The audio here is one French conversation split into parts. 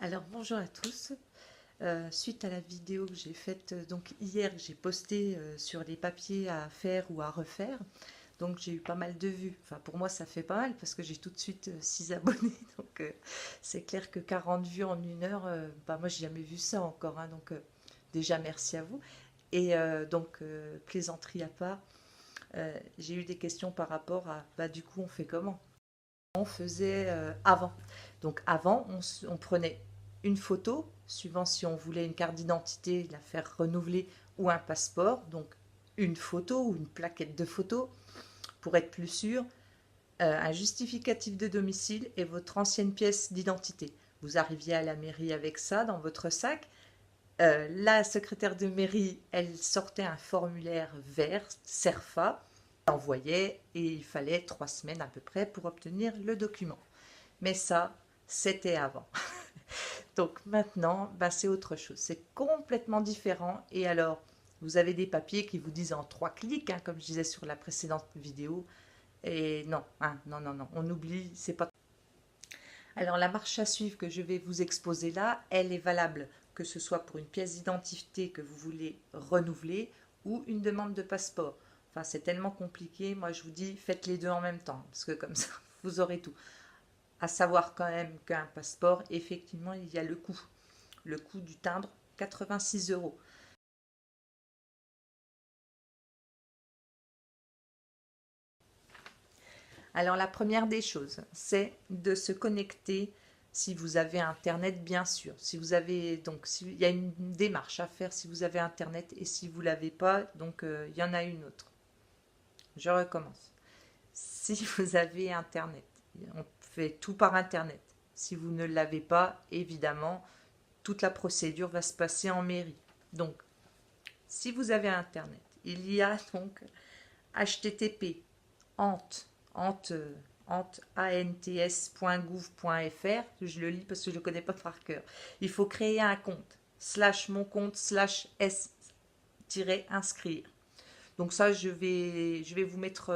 Alors bonjour à tous. Suite à la vidéo que j'ai faite donc hier, que j'ai postée sur les papiers à faire ou à refaire, donc j'ai eu pas mal de vues. Enfin pour moi ça fait pas mal parce que j'ai tout de suite 6 abonnés. Donc c'est clair que 40 vues en une heure, bah moi j'ai jamais vu ça encore, hein. Donc déjà merci à vous. Et plaisanterie à part, j'ai eu des questions par rapport à bah du coup on fait comment? On faisait avant. Donc avant, on prenait une photo, suivant si on voulait une carte d'identité, la faire renouveler ou un passeport. Donc une photo ou une plaquette de photo pour être plus sûr, un justificatif de domicile et votre ancienne pièce d'identité. Vous arriviez à la mairie avec ça dans votre sac. La secrétaire de mairie, elle sortait un formulaire vert, CERFA, envoyait et il fallait 3 semaines à peu près pour obtenir le document. Mais ça, c'était avant. Donc maintenant, bah, c'est autre chose. C'est complètement différent. Et alors, vous avez des papiers qui vous disent en 3 clics, hein, comme je disais sur la précédente vidéo. Et non, hein, non, non, non, on oublie, c'est pas. Alors la marche à suivre que je vais vous exposer là, elle est valable que ce soit pour une pièce d'identité que vous voulez renouveler ou une demande de passeport. Enfin, c'est tellement compliqué. Moi, je vous dis, faites les deux en même temps, parce que comme ça, vous aurez tout. À savoir quand même qu'un passeport, effectivement, il y a le coût. Le coût du timbre, 86 euros. Alors la première des choses, c'est de se connecter si vous avez Internet, bien sûr. Si vous avez donc, il y a une démarche à faire si vous avez Internet et si vous l'avez pas, donc il y en a une autre. Je recommence. Si vous avez Internet, on fait tout par Internet. Si vous ne l'avez pas, évidemment, toute la procédure va se passer en mairie. Donc, si vous avez Internet, il y a donc http ant, ant, ants.gouv.fr, je le lis parce que je ne le connais pas par cœur. Il faut créer un compte, slash mon compte, slash s-inscrire. Donc ça, je vais vous mettre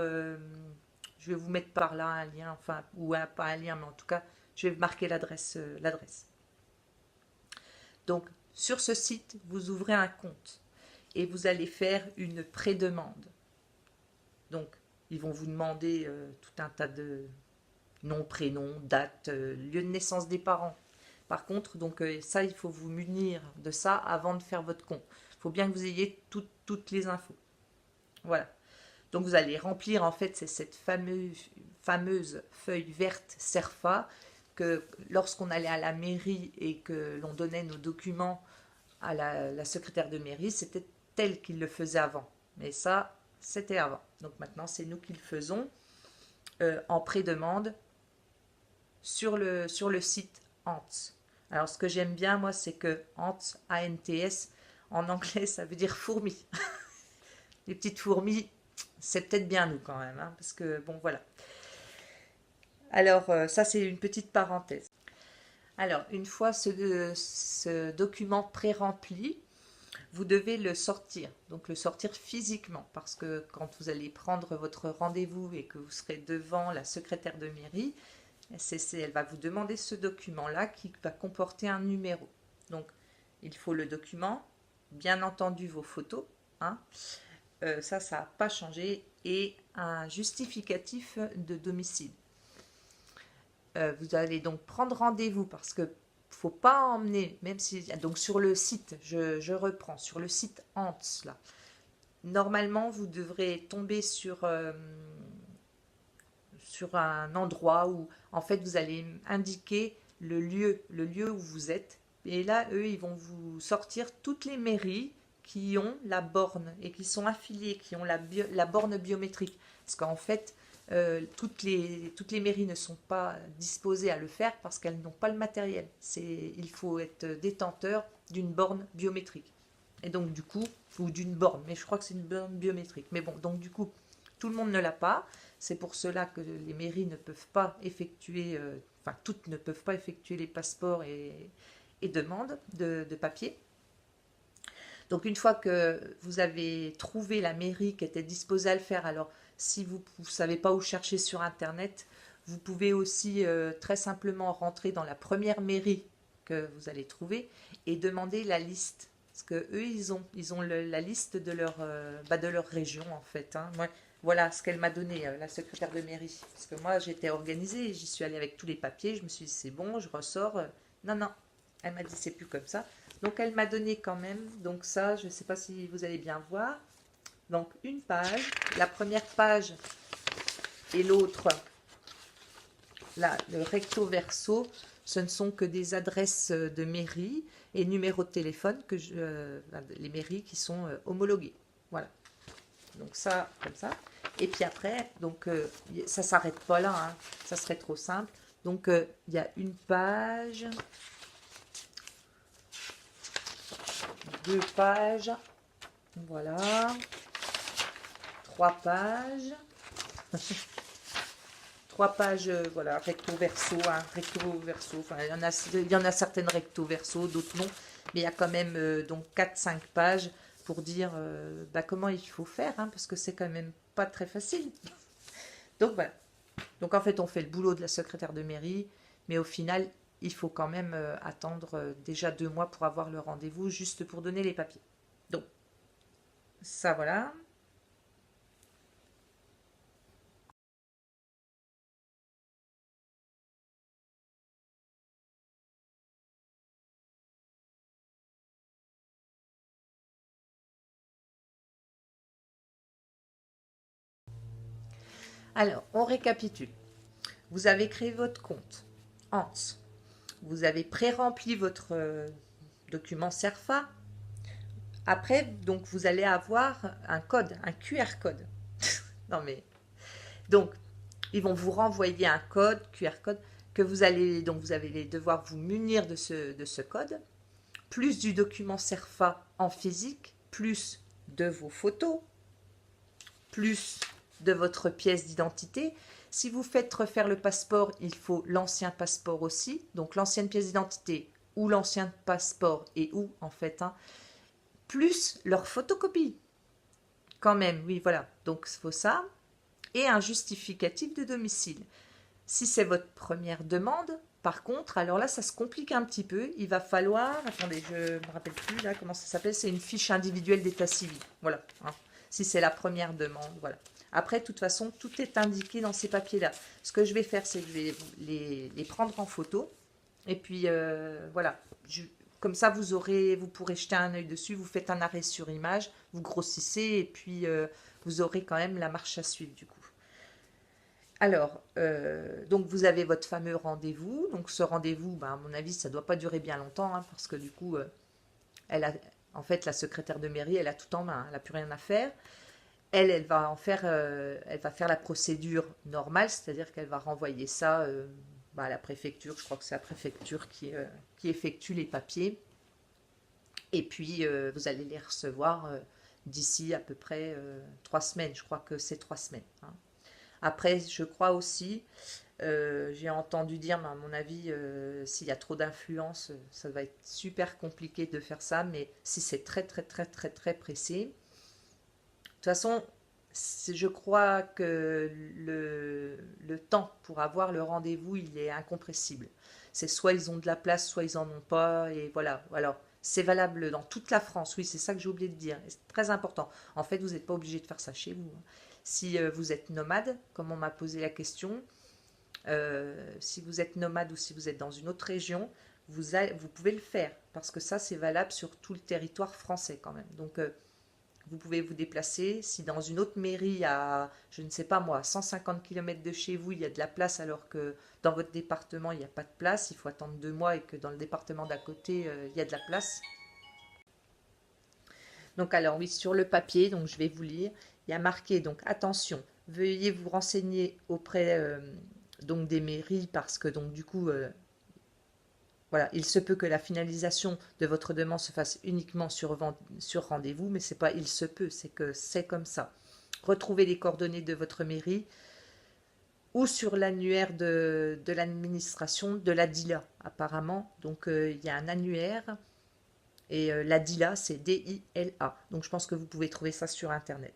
par là un lien, enfin, ou pas un lien, mais en tout cas, je vais marquer l'adresse. Donc, sur ce site, vous ouvrez un compte et vous allez faire une pré-demande. Donc, ils vont vous demander tout un tas de nom, prénom, date, lieu de naissance des parents. Par contre, donc ça, il faut vous munir de ça avant de faire votre compte. Il faut bien que vous ayez toutes les infos. Voilà. Donc vous allez remplir, en fait, c'est cette fameuse feuille verte CERFA que lorsqu'on allait à la mairie et que l'on donnait nos documents à la secrétaire de mairie, c'était elle qui le faisait avant. Mais ça, c'était avant. Donc maintenant, c'est nous qui le faisons en pré-demande sur le site Ants. Alors ce que j'aime bien, moi, c'est que Ants, A-N-T-S, en anglais, ça veut dire fourmi. Les petites fourmis, c'est peut-être bien nous quand même, hein, parce que bon, voilà. Alors, ça, c'est une petite parenthèse. Alors, une fois ce document pré-rempli, vous devez le sortir, donc le sortir physiquement, parce que quand vous allez prendre votre rendez-vous et que vous serez devant la secrétaire de mairie, elle va vous demander ce document-là qui va comporter un numéro. Donc, il faut le document, bien entendu vos photos, hein, ça n'a pas changé, et un justificatif de domicile. Vous allez donc prendre rendez-vous parce que faut pas emmener, même si donc sur le site, je reprends sur le site Ants là. Normalement, vous devrez tomber sur un endroit où en fait vous allez indiquer le lieu où vous êtes. Et là, eux, ils vont vous sortir toutes les mairies qui ont la borne et qui sont affiliées, qui ont la borne biométrique. Parce qu'en fait, toutes les mairies ne sont pas disposées à le faire parce qu'elles n'ont pas le matériel. Il faut être détenteur d'une borne biométrique. Et donc du coup, ou d'une borne, mais je crois que c'est une borne biométrique. Mais bon, donc du coup, tout le monde ne l'a pas. C'est pour cela que les mairies ne peuvent pas effectuer, enfin toutes ne peuvent pas effectuer les passeports et demandes de papier. Donc une fois que vous avez trouvé la mairie qui était disposée à le faire, alors si vous ne savez pas où chercher sur Internet, vous pouvez aussi très simplement rentrer dans la première mairie que vous allez trouver et demandez la liste. Parce que eux, ils ont la liste de leur région, en fait. Hein. Moi, voilà ce qu'elle m'a donné, la secrétaire de mairie. Parce que moi, j'étais organisée, j'y suis allée avec tous les papiers, je me suis dit, c'est bon, je ressors. Non, non, elle m'a dit, c'est plus comme ça. Donc, elle m'a donné quand même. Donc, ça, je ne sais pas si vous allez bien voir. Donc, une page. La première page et l'autre, là, le recto verso, ce ne sont que des adresses de mairie et numéros de téléphone, les mairies qui sont homologuées. Voilà. Donc ça, comme ça. Et puis après, donc ça s'arrête pas là, hein. Ça serait trop simple. Donc il y a une page, 2 pages, voilà, 3 pages. 3 pages, voilà, recto verso, hein, recto verso. Enfin, il y en a certaines recto verso, d'autres non. Mais il y a quand même donc 4-5 pages pour dire bah, comment il faut faire, hein, parce que c'est quand même pas très facile. Donc voilà. Donc en fait, on fait le boulot de la secrétaire de mairie, mais au final, il faut quand même attendre déjà 2 mois pour avoir le rendez-vous, juste pour donner les papiers. Donc, ça voilà. Alors, on récapitule. Vous avez créé votre compte Hans. Vous avez pré-rempli votre document CERFA. Après, donc, vous allez avoir un code, un QR code. Non mais, donc, ils vont vous renvoyer un code, QR code, que vous allez devoir vous munir de ce code, plus du document CERFA en physique, plus de vos photos, plus de votre pièce d'identité. Si vous faites refaire le passeport, il faut l'ancien passeport aussi. Donc l'ancienne pièce d'identité ou l'ancien passeport et où en fait, hein, plus leur photocopie. Quand même, oui, voilà. Donc il faut ça. Et un justificatif de domicile. Si c'est votre première demande, par contre, alors là, ça se complique un petit peu. Il va falloir, attendez, je ne me rappelle plus là comment ça s'appelle, c'est une fiche individuelle d'état civil. Voilà. Hein. Si c'est la première demande, voilà. Après, de toute façon, tout est indiqué dans ces papiers-là. Ce que je vais faire, c'est que je vais les prendre en photo. Et puis, voilà. Comme ça, vous pourrez jeter un œil dessus. Vous faites un arrêt sur image, vous grossissez, et puis vous aurez quand même la marche à suivre du coup. Alors, donc vous avez votre fameux rendez-vous. Donc ce rendez-vous, ben, à mon avis, ça ne doit pas durer bien longtemps, hein, parce que du coup, elle a, en fait, la secrétaire de mairie, elle a tout en main, hein, elle n'a plus rien à faire. Elle va faire la procédure normale, c'est-à-dire qu'elle va renvoyer ça bah, à la préfecture. Je crois que c'est la préfecture qui effectue les papiers. Et puis, vous allez les recevoir d'ici à peu près 3 semaines. Je crois que c'est 3 semaines. Hein. Après, je crois aussi, j'ai entendu dire, mais à mon avis, s'il y a trop d'influence, ça va être super compliqué de faire ça. Mais si c'est très, très, très, très, très pressé, de toute façon, je crois que le temps pour avoir le rendez-vous, il est incompressible. C'est soit ils ont de la place, soit ils en ont pas, et voilà. Alors, c'est valable dans toute la France, oui, c'est ça que j'ai oublié de dire. C'est très important. En fait, vous n'êtes pas obligé de faire ça chez vous. Hein. Si vous êtes nomade, comme on m'a posé la question, si vous êtes nomade ou si vous êtes dans une autre région, vous pouvez le faire, parce que ça, c'est valable sur tout le territoire français quand même. Donc, vous pouvez vous déplacer. Si dans une autre mairie, à, je ne sais pas moi, 150 km de chez vous, il y a de la place alors que dans votre département, il n'y a pas de place, il faut attendre 2 mois et que dans le département d'à côté, il y a de la place. Donc alors oui, sur le papier, donc je vais vous lire, il y a marqué donc attention, veuillez vous renseigner auprès donc des mairies parce que donc du coup voilà, il se peut que la finalisation de votre demande se fasse uniquement sur rendez-vous, mais c'est pas il se peut, c'est que c'est comme ça. Retrouvez les coordonnées de votre mairie ou sur l'annuaire de l'administration de la DILA, apparemment. Donc il y a un annuaire et la DILA, c'est DILA. Donc je pense que vous pouvez trouver ça sur Internet.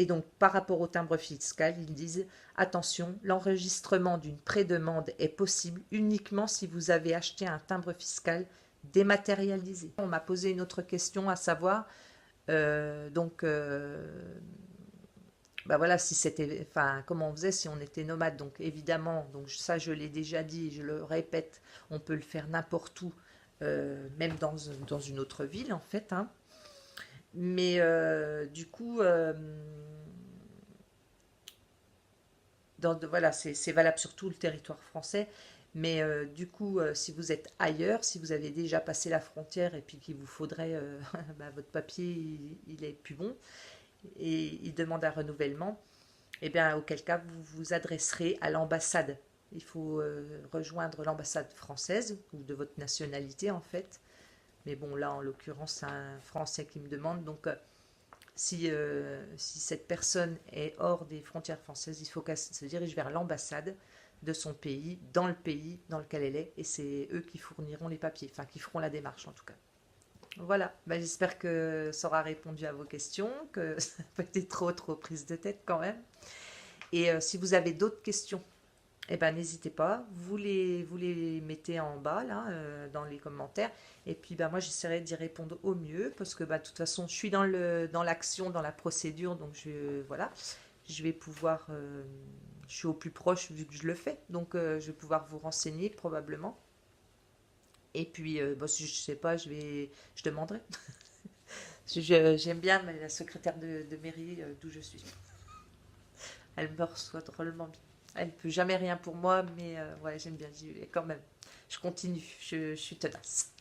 Et donc, par rapport au timbre fiscal, ils disent attention, l'enregistrement d'une prédemande est possible uniquement si vous avez acheté un timbre fiscal dématérialisé. On m'a posé une autre question, à savoir, donc, bah voilà, si c'était, enfin, comment on faisait si on était nomade. Donc, évidemment, donc ça, je l'ai déjà dit, je le répète, on peut le faire n'importe où, même dans une autre ville, en fait, hein. Mais du coup, voilà, c'est valable sur tout le territoire français. Mais du coup, si vous êtes ailleurs, si vous avez déjà passé la frontière et puis qu'il vous faudrait, bah, votre papier, il est plus bon et il demande un renouvellement, eh bien, auquel cas, vous vous adresserez à l'ambassade. Il faut rejoindre l'ambassade française ou de votre nationalité en fait. Mais bon, là, en l'occurrence, c'est un Français qui me demande. Donc, si cette personne est hors des frontières françaises, il faut qu'elle se dirige vers l'ambassade de son pays, dans le pays dans lequel elle est, et c'est eux qui fourniront les papiers, enfin qui feront la démarche en tout cas. Voilà, bah, j'espère que ça aura répondu à vos questions, que ça n'a pas été trop prise de tête quand même. Et si vous avez d'autres questions, eh ben, n'hésitez pas, vous les mettez en bas là, dans les commentaires. Et puis bah, moi j'essaierai d'y répondre au mieux parce que bah, de toute façon je suis dans l'action, dans la procédure, donc voilà, je vais pouvoir, je suis au plus proche vu que je le fais, donc je vais pouvoir vous renseigner probablement. Et puis bah, si je sais pas, je demanderai. J'aime bien la secrétaire de mairie d'où je suis. Elle me reçoit drôlement bien. Elle ne peut jamais rien pour moi, mais ouais, j'aime bien. J'y vais quand même. Je continue. Je suis tenace.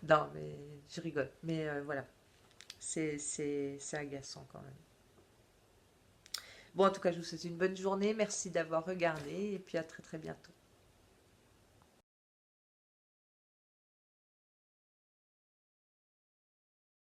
Non, mais je rigole. Mais voilà. C'est agaçant quand même. Bon, en tout cas, je vous souhaite une bonne journée. Merci d'avoir regardé. Et puis à très très bientôt.